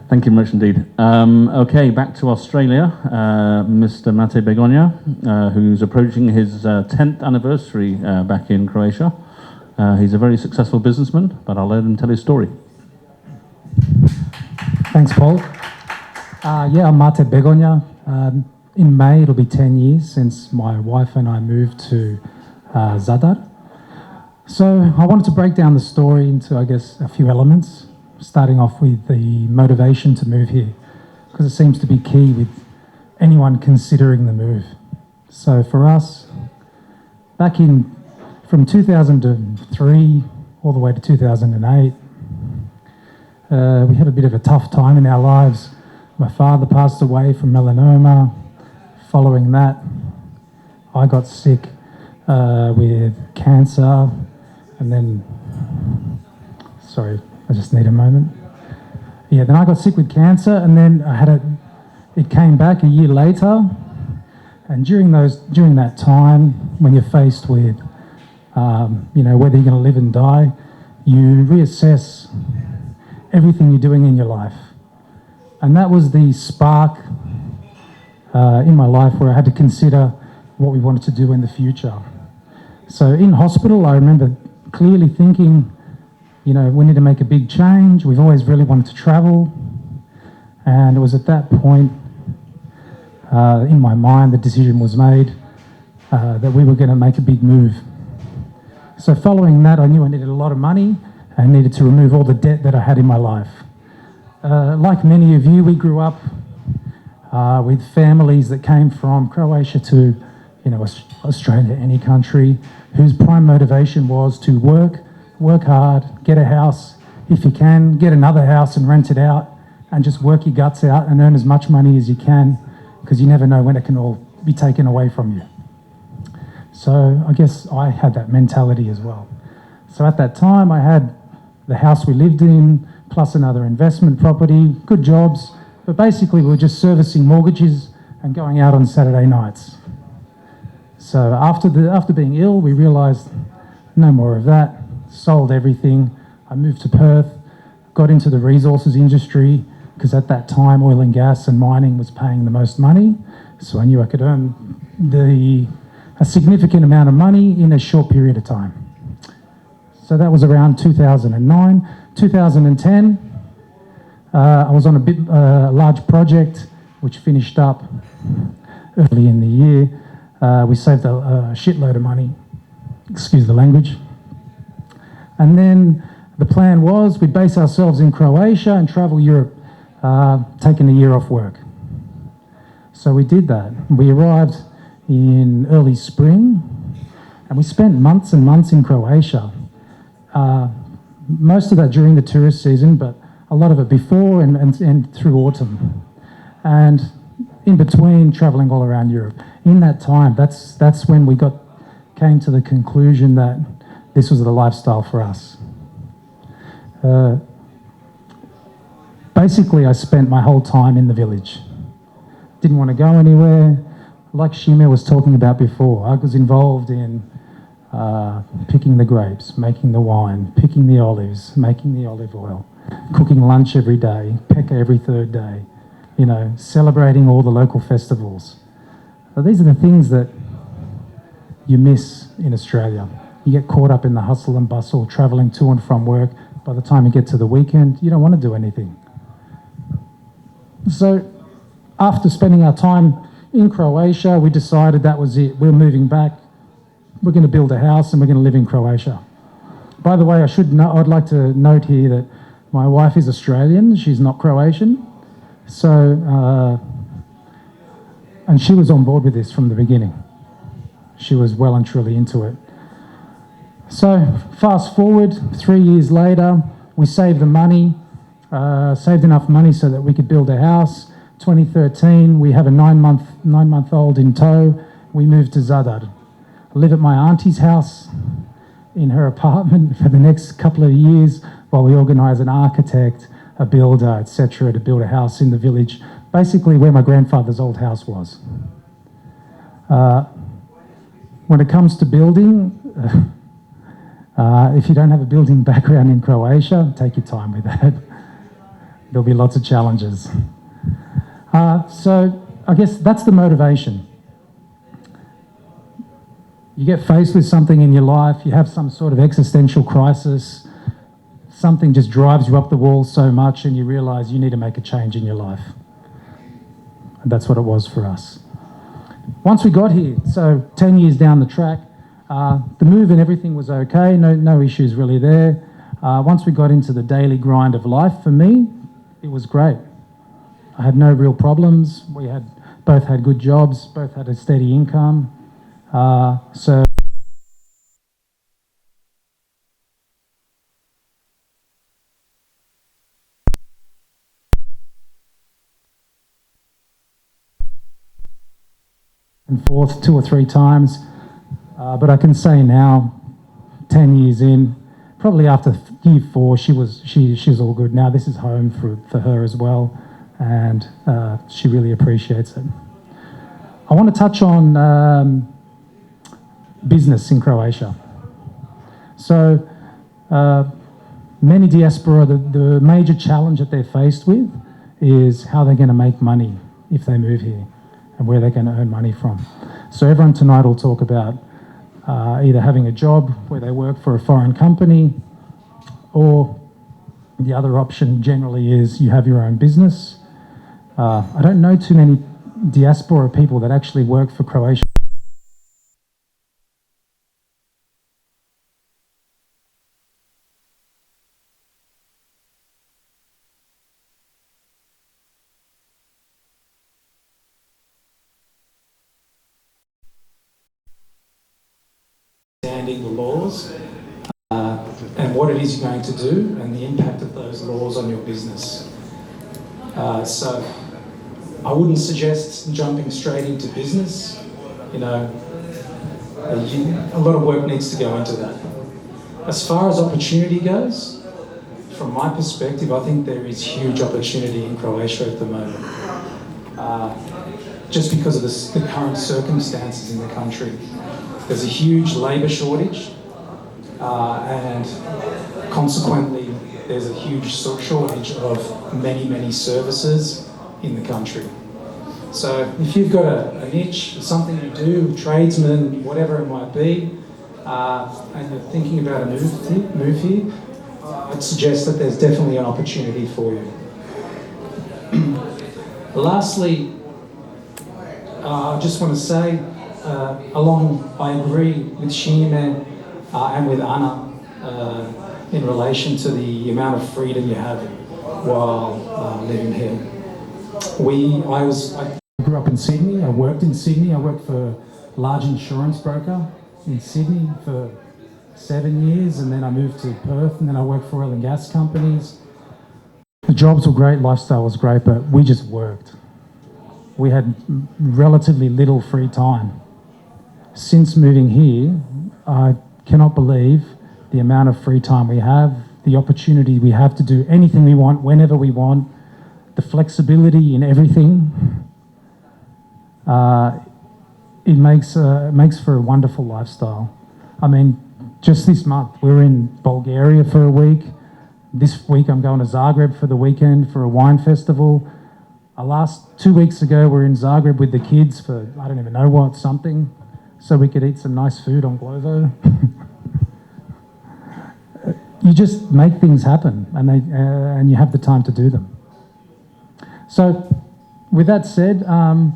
Thank you very much indeed. Okay, back to Australia. Mr. Mate Begonja, who's approaching his 10th anniversary back in Croatia. He's a very successful businessman, but I'll let him tell his story. Thanks, Paul. Yeah, I'm Mate Begonja. In May, it'll be 10 years since my wife and I moved to Zadar. So I wanted to break down the story into, I guess, a few elements, starting off with the motivation to move here, because it seems to be key with anyone considering the move. So for us, from 2003 all the way to 2008, we had a bit of a tough time in our lives. My father passed away from melanoma. Following that, I got sick with cancer, and then, sorry, I just need a moment. Yeah, then I got sick with cancer, and then it came back a year later. And during that time, when you're faced with, whether you're going to live and die, you reassess everything you're doing in your life. And that was the spark in my life where I had to consider what we wanted to do in the future. So in hospital, I remember clearly thinking, we need to make a big change. We've always really wanted to travel. And it was at that point, in my mind, the decision was made that we were going to make a big move. So following that, I knew I needed a lot of money and needed to remove all the debt that I had in my life. Like many of you, we grew up with families that came from Croatia to, Australia, any country, whose prime motivation was to work hard, get a house, if you can, get another house and rent it out, and just work your guts out and earn as much money as you can, because you never know when it can all be taken away from you. So I guess I had that mentality as well. So at that time, I had the house we lived in, plus another investment property, good jobs, but basically we were just servicing mortgages and going out on Saturday nights. So after being ill, we realised no more of that, sold everything. I moved to Perth, got into the resources industry, because at that time oil and gas and mining was paying the most money. So I knew I could earn a significant amount of money in a short period of time. So that was around 2009. 2010, I was on a large project which finished up early in the year. We saved a shitload of money, excuse the language. And then the plan was we'd base ourselves in Croatia and travel Europe, taking a year off work. So we did that. We arrived in early spring and we spent months and months in Croatia. Most of that during the tourist season, but a lot of it before and through autumn. And in between, travelling all around Europe. In that time, that's when we came to the conclusion that this was the lifestyle for us. Basically, I spent my whole time in the village. Didn't want to go anywhere. Like Sime was talking about before, I was involved in picking the grapes, making the wine, picking the olives, making the olive oil, cooking lunch every day, peka every third day, celebrating all the local festivals. So these are the things that you miss in Australia. You get caught up in the hustle and bustle, travelling to and from work. By the time you get to the weekend, you don't want to do anything. So after spending our time in Croatia, we decided that was it. We're moving back. We're going to build a house and we're going to live in Croatia. By the way, I'd like to note here that my wife is Australian. She's not Croatian. So, and she was on board with this from the beginning. She was well and truly into it. So fast forward 3 years later, we saved the money, saved enough money so that we could build a house. 2013, we have a nine-month-old in tow. We moved to Zadar. I live at my auntie's house in her apartment for the next couple of years while we organise an architect, a builder, etc., to build a house in the village, basically where my grandfather's old house was. When it comes to building, if you don't have a building background in Croatia, take your time with that. There'll be lots of challenges. So I guess that's the motivation. You get faced with something in your life, you have some sort of existential crisis, something just drives you up the wall so much and you realise you need to make a change in your life. And that's what it was for us. Once we got here, so 10 years down the track, the move and everything was okay, no issues really there. Once we got into the daily grind of life, for me, it was great. I had no real problems. We both had good jobs, both had a steady income. So and forth 2 or 3 times, but I can say now, 10 years in, probably after year 4, she's all good now. This is home for her as well, and she really appreciates it. I want to touch on business in Croatia. So many diaspora, the major challenge that they're faced with is how they're going to make money if they move here and where they're going to earn money from. So everyone tonight will talk about either having a job where they work for a foreign company, or the other option generally is you have your own business. I don't know too many diaspora people that actually work for Croatia. Understanding the laws and what it is you're going to do and the impact of those laws on your business. So I wouldn't suggest jumping straight into business. You know, a lot of work needs to go into that. As far as opportunity goes, from my perspective, I think there is huge opportunity in Croatia at the moment. Just because of the current circumstances in the country. There's a huge labour shortage, and consequently there's a huge shortage of many services in the country. So if you've got a niche, something you do, tradesman, whatever it might be, and you're thinking about a move here, I'd suggest that there's definitely an opportunity for you. Lastly, I just want to say, I agree with Sime and with Anna in relation to the amount of freedom you have while living here. I grew up in Sydney, I worked in Sydney, I worked for a large insurance broker in Sydney for 7 years, and then I moved to Perth, and then I worked for oil and gas companies. The jobs were great, lifestyle was great, but we just worked. We had relatively little free time. Since moving here, I cannot believe the amount of free time we have, the opportunity we have to do anything we want, whenever we want, the flexibility in everything. It makes for a wonderful lifestyle. I mean, just this month, we were in Bulgaria for a week. This week I'm going to Zagreb for the weekend for a wine festival. Last 2 weeks ago, we were in Zagreb with the kids for, I don't even know what, something, so we could eat some nice food on Glovo. You just make things happen, and you have the time to do them. So, with that said, I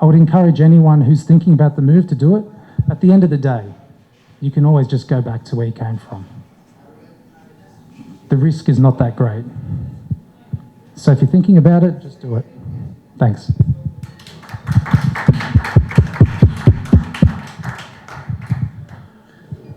would encourage anyone who's thinking about the move to do it. At the end of the day, you can always just go back to where you came from. The risk is not that great. So if you're thinking about it, just do it. Thanks.